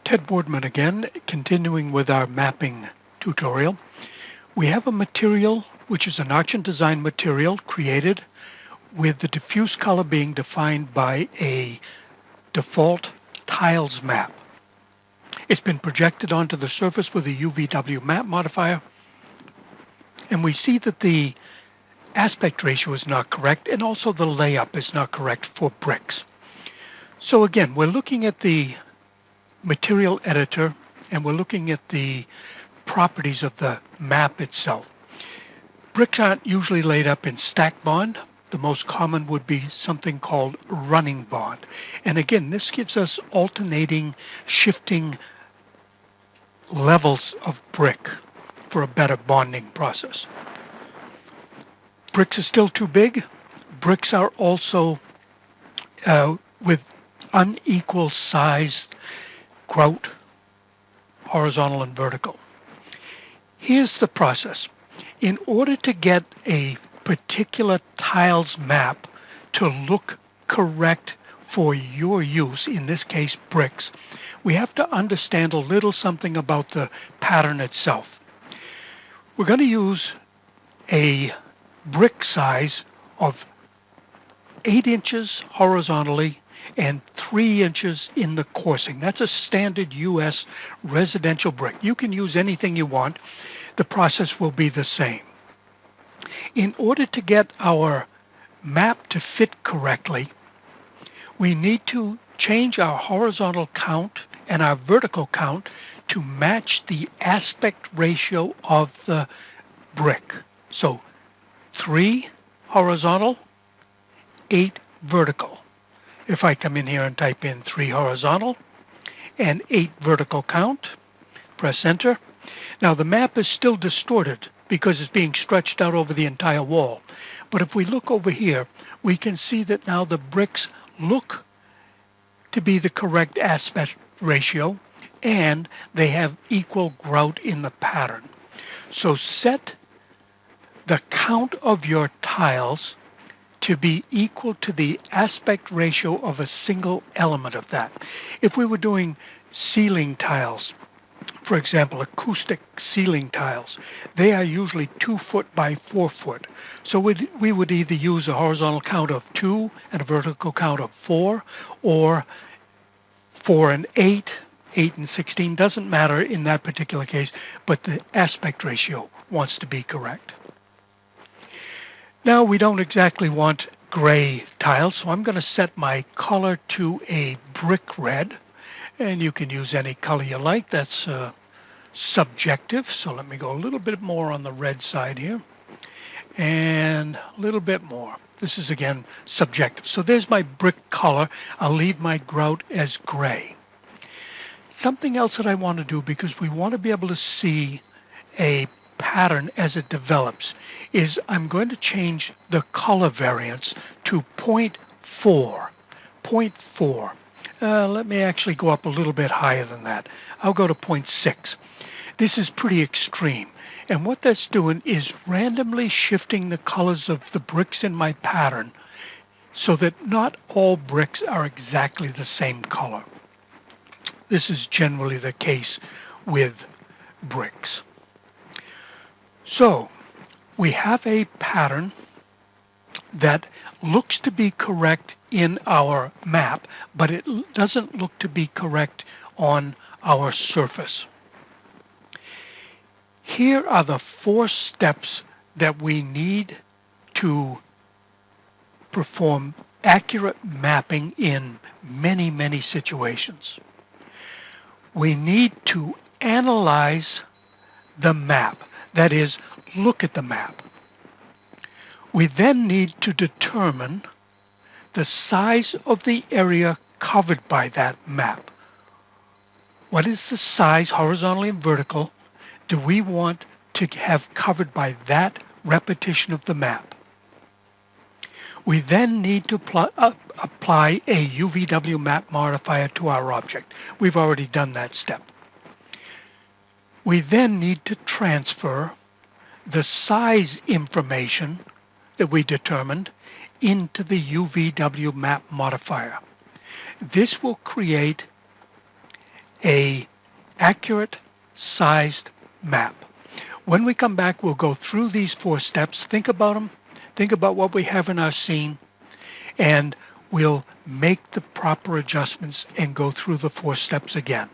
Ted Boardman again, continuing with our mapping tutorial. We have a material which is an arch and design material created with the diffuse color being defined by a default tiles map. It's been projected onto the surface with a UVW map modifier, and we see that the aspect ratio is not correct, and also the layup is not correct for bricks. So again, we're looking at the material editor, and we're looking at the properties of the map itself. Bricks aren't usually laid up in stack bond. The most common would be something called running bond. And again, this gives us alternating, shifting levels of brick for a better bonding process. Bricks are still too big. Bricks are also with unequal sized grout, horizontal and vertical. Here's the process. In order to get a particular tiles map to look correct for your use, in this case bricks, we have to understand a little something about the pattern itself. We're going to use a brick size of 8 inches horizontally and 3 inches in the coursing. That's a standard U.S. residential brick. You can use anything you want. The process will be the same. In order to get our map to fit correctly, we need to change our horizontal count and our vertical count to match the aspect ratio of the brick. So 3 horizontal, 8 vertical. If I come in here and type in 3 horizontal and 8 vertical count, press enter. Now the map is still distorted because it's being stretched out over the entire wall. But if we look over here, we can see that now the bricks look to be the correct aspect ratio, and they have equal grout in the pattern. So set the count of your tiles to be equal to the aspect ratio of a single element of that. If we were doing ceiling tiles, for example, acoustic ceiling tiles, they are usually 2 foot by 4 foot. So we would either use a horizontal count of 2 and a vertical count of 4, or 4 and 8, 8 and 16, doesn't matter in that particular case, but the aspect ratio wants to be correct. Now we don't exactly want gray tiles, so I'm going to set my color to a brick red, and you can use any color you like. That's subjective, so let me go a little bit more on the red side here, and a little bit more. This is again subjective. So there's my brick color. I'll leave my grout as gray. Something else that I want to do, because we want to be able to see a pattern as it develops, is I'm going to change the color variance to 0.4. 0.4. Let me actually go up a little bit higher than that. I'll go to 0.6. This is pretty extreme. And what that's doing is randomly shifting the colors of the bricks in my pattern so that not all bricks are exactly the same color. This is generally the case with bricks. So we have a pattern that looks to be correct in our map, but it doesn't look to be correct on our surface. Here are the 4 steps that we need to perform accurate mapping in many, many situations. We need to analyze the map, that is, look at the map. We then need to determine the size of the area covered by that map. What is the size, horizontally and vertical, do we want to have covered by that repetition of the map? We then need to apply a UVW map modifier to our object. We've already done that step. We then need to transfer the size information that we determined into the UVW map modifier. This will create a accurate sized map. When we come back, we'll go through these 4 steps, think about them, think about what we have in our scene, and we'll make the proper adjustments and go through the 4 steps again.